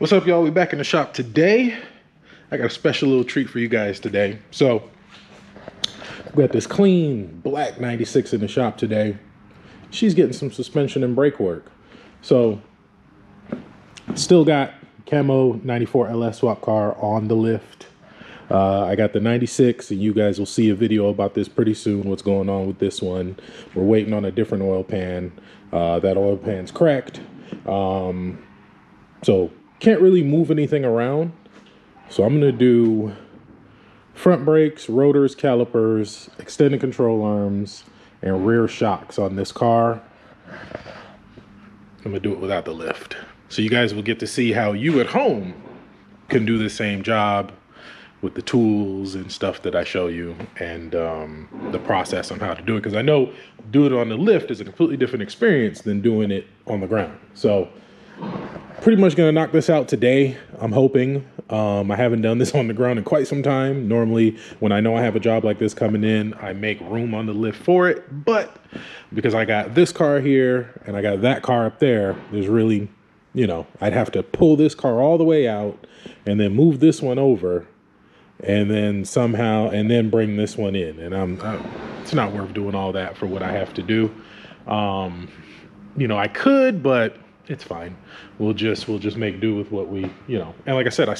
What's up, y'all? We back in the shop today. I got a special little treat for you guys today. So we got this clean black 96 in the shop today. She's getting some suspension and brake work. So still got camo 94 LS swap car on the lift. I got the 96, and you guys will see a video about this pretty soon, what's going on with this one. We're waiting on a different oil pan. That oil pan's cracked. So can't really move anything around. So I'm gonna do front brakes, rotors, calipers, extended control arms, and rear shocks on this car. I'm gonna do it without the lift. So you guys will get to see how you at home can do the same job with the tools and stuff that I show you, and the process on how to do it. Because I know doing it on the lift is a completely different experience than doing it on the ground. So pretty much gonna knock this out today, I'm hoping. I haven't done this on the ground in quite some time. Normally, when I know I have a job like this coming in, I make room on the lift for it. But because I got this car here and I got that car up there, there's really, you know, I'd have to pull this car all the way out and then move this one over and then somehow, and then bring this one in. And it's not worth doing all that for what I have to do. You know, I could, but it's fine. We'll just make do with what we, you know. And like I said, I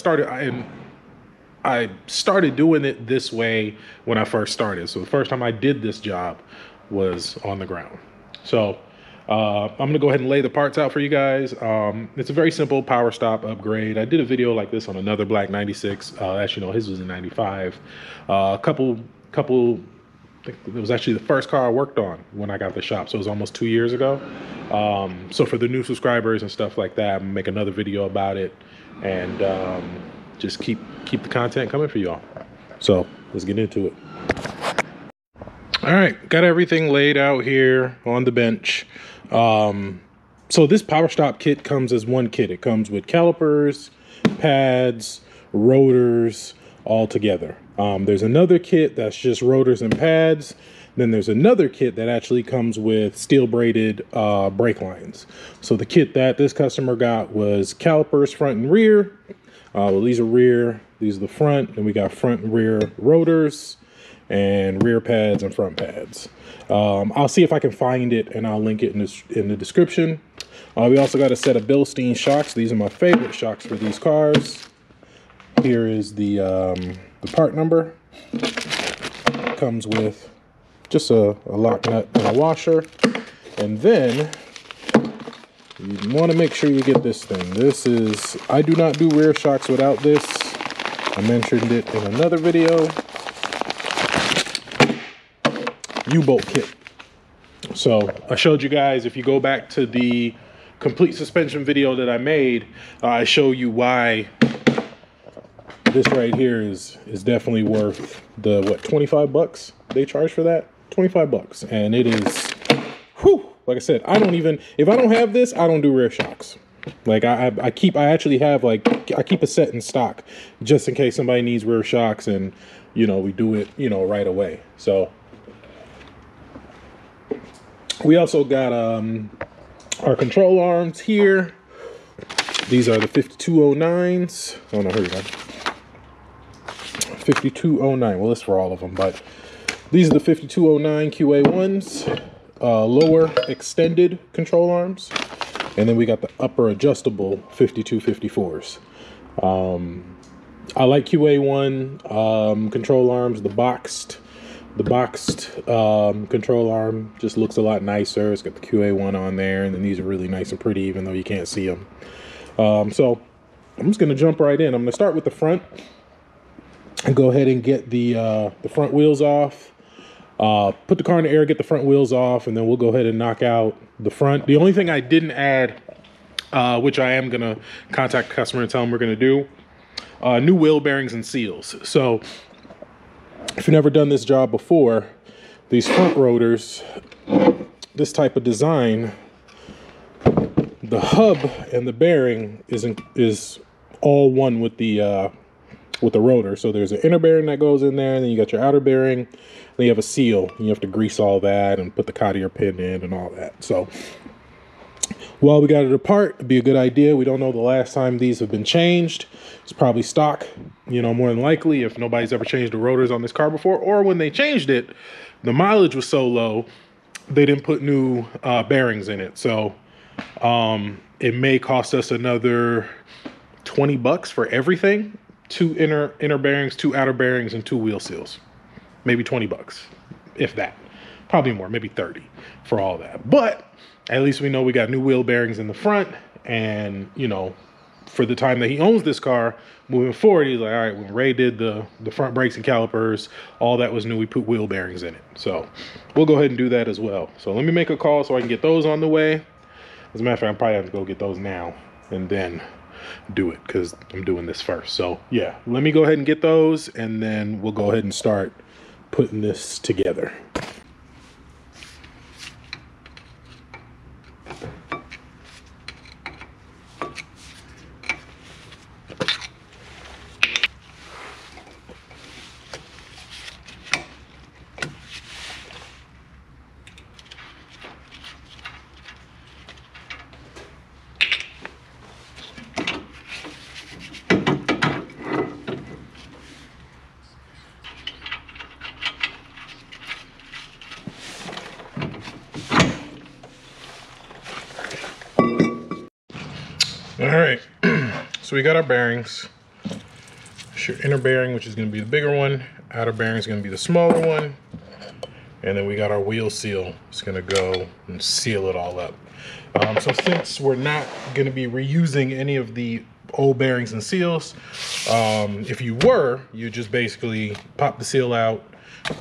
started doing it this way when I first started. So the first time I did this job was on the ground. So I'm gonna go ahead and lay the parts out for you guys. It's a very simple power stop upgrade. I did a video like this on another black 96. Actually, no, his was in 95. I think it was actually the first car I worked on when I got the shop, so it was almost 2 years ago. So for the new subscribers and stuff like that, I'm gonna make another video about it, and just keep the content coming for y'all. So let's get into it. All right, got everything laid out here on the bench. So this power stop kit comes as one kit. It comes with calipers, pads, rotors, all together. There's another kit that's just rotors and pads. Then there's another kit that actually comes with steel braided brake lines. So the kit that this customer got was calipers front and rear. Well, these are rear, these are the front, and we got front and rear rotors and rear pads and front pads. I'll see if I can find it, and I'll link it in the description. We also got a set of Bilstein shocks. These are my favorite shocks for these cars. Here is the part number. It comes with just a lock nut and a washer. And then you want to make sure you get this thing. This is, I do not do rear shocks without this. I mentioned it in another video. U-bolt kit. So I showed you guys, if you go back to the complete suspension video that I made, I show you why this right here is definitely worth the, what, 25 bucks they charge for that? 25 bucks. And it is, whew, like I said, I don't even, if I don't have this, I don't do rear shocks. Like I actually have, like, I keep a set in stock just in case somebody needs rear shocks, and, you know, we do it, you know, right away. So we also got our control arms here. These are the 5209s. Oh no, here we go. 5209. Well, it's for all of them, but these are the 5209 QA1s, lower extended control arms, and then we got the upper adjustable 5254s. I like QA1 control arms. The boxed control arm just looks a lot nicer. It's got the QA1 on there, and then these are really nice and pretty, even though you can't see them. So I'm just gonna jump right in. I'm gonna start with the front and go ahead and get the front wheels off. Put the car in the air, get the front wheels off, and then we'll go ahead and knock out the front. The only thing I didn't add, which I am gonna contact the customer and tell them we're gonna do, new wheel bearings and seals. So if you've never done this job before, these front rotors, this type of design, the hub and the bearing is all one with the rotor. So there's an inner bearing that goes in there, and then you got your outer bearing, then you have a seal, and you have to grease all that and put the cotter pin in and all that. So while we got it apart, it'd be a good idea. We don't know the last time these have been changed. It's probably stock, you know, more than likely, if nobody's ever changed the rotors on this car before, or when they changed it, the mileage was so low, they didn't put new bearings in it. So it may cost us another 20 bucks for everything. 2 inner bearings, 2 outer bearings, and 2 wheel seals. Maybe 20 bucks, if that. Probably more, maybe 30 for all that. But at least we know we got new wheel bearings in the front. And, you know, for the time that he owns this car, moving forward, he's like, all right, when Ray did the front brakes and calipers, all that was new. We put wheel bearings in it. So we'll go ahead and do that as well. So let me make a call so I can get those on the way. As a matter of fact, I'm probably have to go get those now and then do it, because I'm doing this first. So yeah, let me go ahead and get those, and then we'll go ahead and start putting this together. All right, so we got our bearings. It's your inner bearing, which is going to be the bigger one. Outer bearing is going to be the smaller one. And then we got our wheel seal. It's going to go and seal it all up. So since we're not going to be reusing any of the old bearings and seals, if you were, you just basically pop the seal out,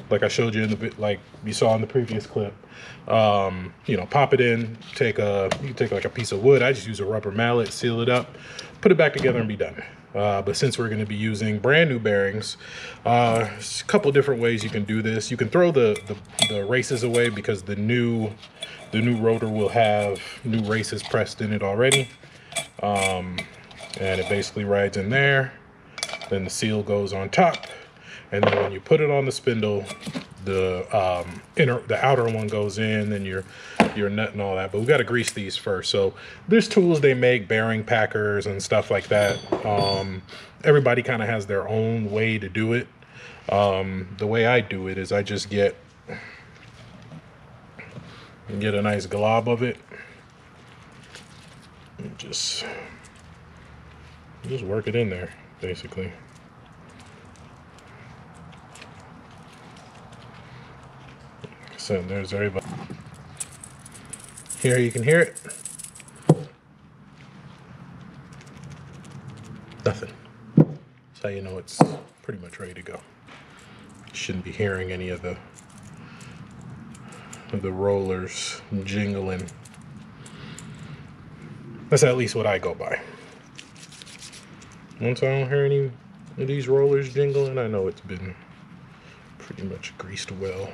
like I showed you in the, like you saw in the previous clip. You know, pop it in, you can take like a piece of wood. I just use a rubber mallet, seal it up, put it back together, and be done. But since we're going to be using brand new bearings, there's a couple different ways you can do this. You can throw the races away, because the new rotor will have new races pressed in it already. And it basically rides in there. Then the seal goes on top, and then when you put it on the spindle, the outer one goes in, and your nut and all that. But we got to grease these first. So there's tools they make, bearing packers and stuff like that. Everybody kind of has their own way to do it. The way I do it is I just get a nice glob of it and just work it in there, basically. So there's everybody. Here you can hear it. Nothing. That's how you know it's pretty much ready to go. You shouldn't be hearing any of the rollers jingling. That's at least what I go by. Once I don't hear any of these rollers jingling, I know it's been pretty much greased well.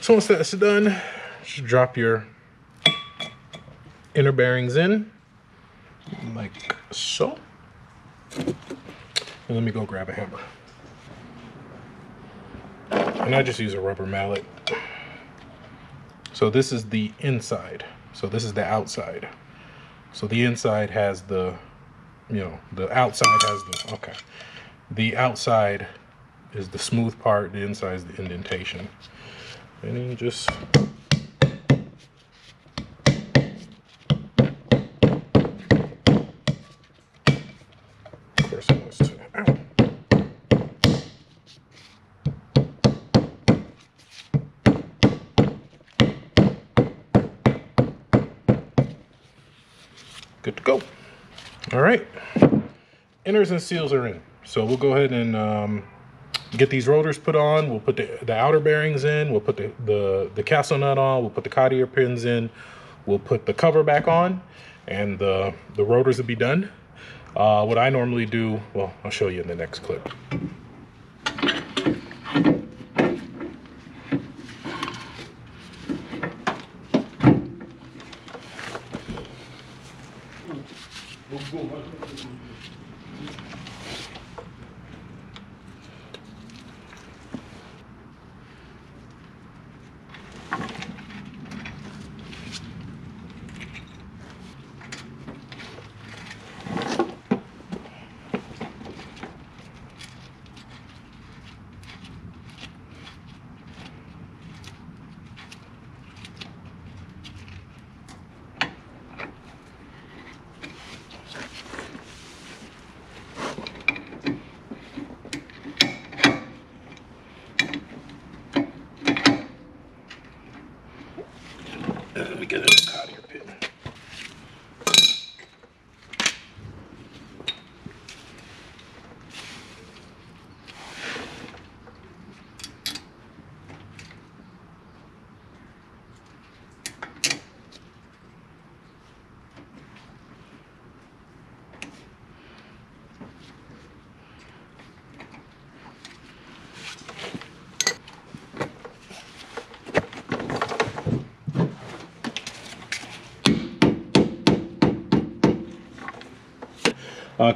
So once that's done, just drop your inner bearings in, like so. And let me go grab a hammer. And I just use a rubber mallet. So this is the inside. So this is the outside. So the inside has the, you know, the outside has the, okay. The outside is the smooth part, the inside is the indentation. And then you just good to go. All right, inners and seals are in. So we'll go ahead and get these rotors put on. We'll put the outer bearings in. We'll put the castle nut on. We'll put the cotter pins in. We'll put the cover back on, and the rotors will be done. What I normally do, well, I'll show you in the next clip.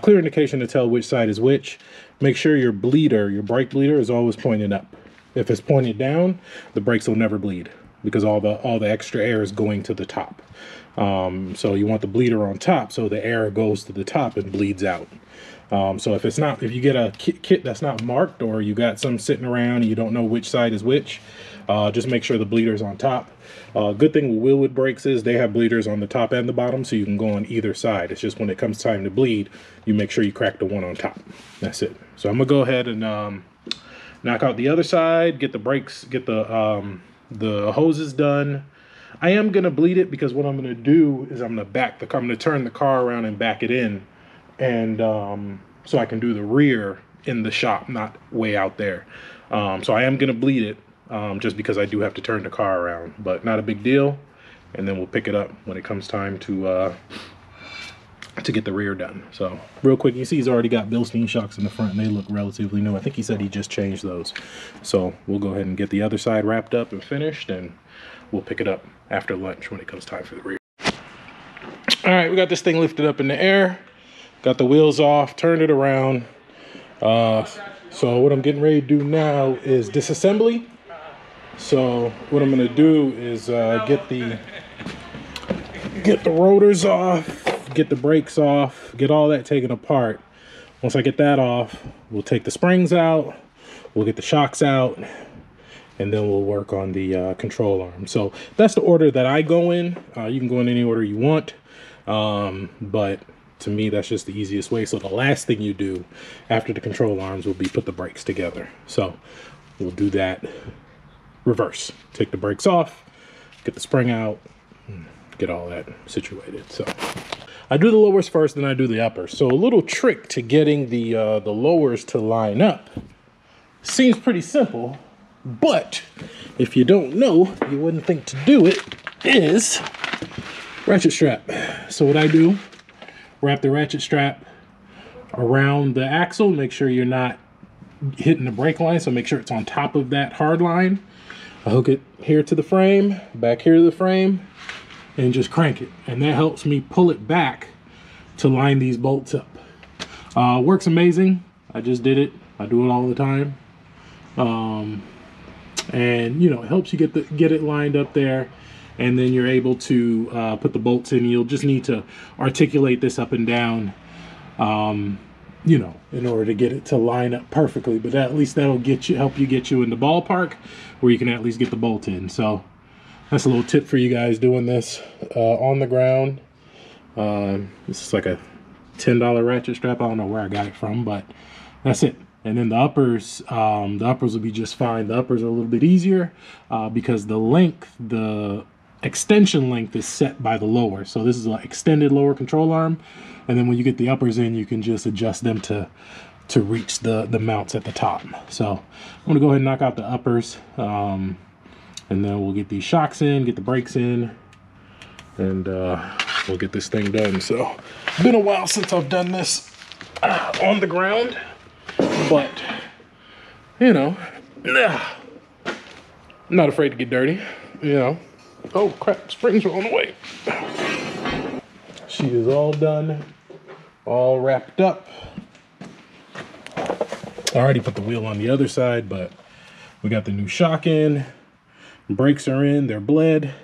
Clear indication to tell which side is which. Make sure your bleeder, your brake bleeder, is always pointed up. If it's pointed down, the brakes will never bleed because all the extra air is going to the top. So you want the bleeder on top so the air goes to the top and bleeds out. So if you get a kit that's not marked, or you got some sitting around and you don't know which side is which, just make sure the bleeder's on top. Good thing with Wilwood brakes is they have bleeders on the top and the bottom, so you can go on either side. It's just when it comes time to bleed, you make sure you crack the one on top. That's it. So I'm gonna go ahead and knock out the other side, get the brakes, get the hoses done. I am gonna bleed it because what I'm gonna do is I'm gonna turn the car around and back it in, and so I can do the rear in the shop, not way out there. So I am gonna bleed it. Just because I do have to turn the car around, but not a big deal. And then we'll pick it up when it comes time to get the rear done. So real quick, you see he's already got Bilstein shocks in the front and they look relatively new. I think he said he just changed those. So we'll go ahead and get the other side wrapped up and finished, and we'll pick it up after lunch when it comes time for the rear. All right, we got this thing lifted up in the air, got the wheels off, turned it around. So what I'm getting ready to do now is disassembly. So what I'm gonna do is get the rotors off, get the brakes off, get all that taken apart. Once I get that off, we'll take the springs out, we'll get the shocks out, and then we'll work on the control arm. So that's the order that I go in. You can go in any order you want, but to me that's just the easiest way. So the last thing you do after the control arms will be put the brakes together. So we'll do that reverse. Take the brakes off, get the spring out, get all that situated. So I do the lowers first, then I do the uppers. So a little trick to getting the lowers to line up. Seems pretty simple, but if you don't know, you wouldn't think to do it, is ratchet strap. So what I do, wrap the ratchet strap around the axle, make sure you're not hitting the brake line, so make sure it's on top of that hard line. I hook it here to the frame, back here to the frame, and just crank it. And that helps me pull it back to line these bolts up. Works amazing. I just did it. I do it all the time. And you know, it helps you get it lined up there, and then you're able to put the bolts in. You'll just need to articulate this up and down, you know, in order to get it to line up perfectly. But at least that'll help you get you in the ballpark where you can at least get the bolt in. So that's a little tip for you guys doing this on the ground. This is like a $10 ratchet strap. I don't know where I got it from, but that's it. And then the uppers will be just fine. The uppers are a little bit easier because the extension length is set by the lower. So this is an extended lower control arm, and then when you get the uppers in, you can just adjust them to reach the mounts at the top. So I'm gonna go ahead and knock out the uppers, and then we'll get these shocks in, get the brakes in, and we'll get this thing done. So it's been a while since I've done this on the ground, but you know, I'm not afraid to get dirty, you know. Oh crap, springs are on the way. She is all done, all wrapped up. I already put the wheel on the other side, but we got the new shock in, brakes are in, they're bled,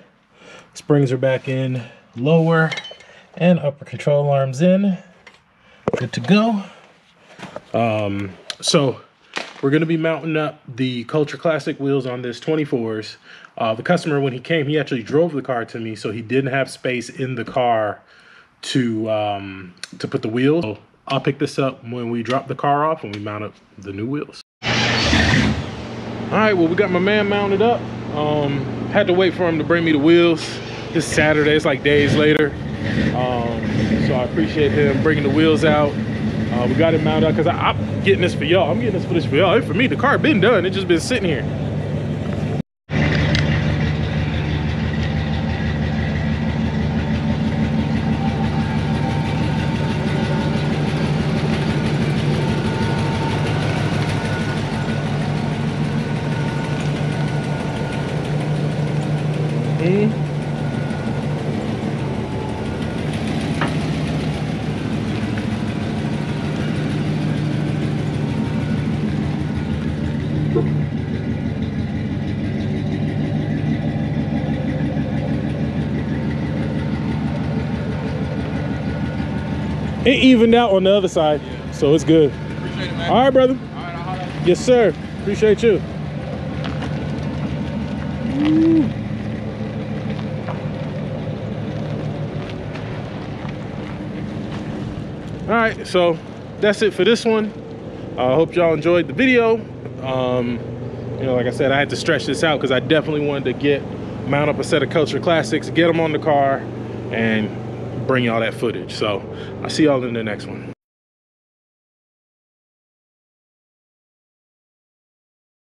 springs are back in, lower and upper control arms in, good to go. So we're going to be mounting up the Culture Classic wheels on this 24s. The customer, when he came, he actually drove the car to me, so he didn't have space in the car to put the wheels. So I'll pick this up when we drop the car off and we mount up the new wheels. All right, well, we got my man mounted up. Had to wait for him to bring me the wheels. It's Saturday, it's like days later. So I appreciate him bringing the wheels out. We got it mounted up because I'm getting this for y'all. I'm getting this for y'all. For me, the car been done. It's just been sitting here. It evened out on the other side, so it's good. Appreciate it, man. All right, brother. All right, I'll holler at you. Yes, sir. Appreciate you. All right, so that's it for this one. I hope y'all enjoyed the video. You know, like I said, I had to stretch this out because I definitely wanted to mount up a set of Culture Classics, get them on the car, and bring y'all that footage. So I'll see y'all in the next one.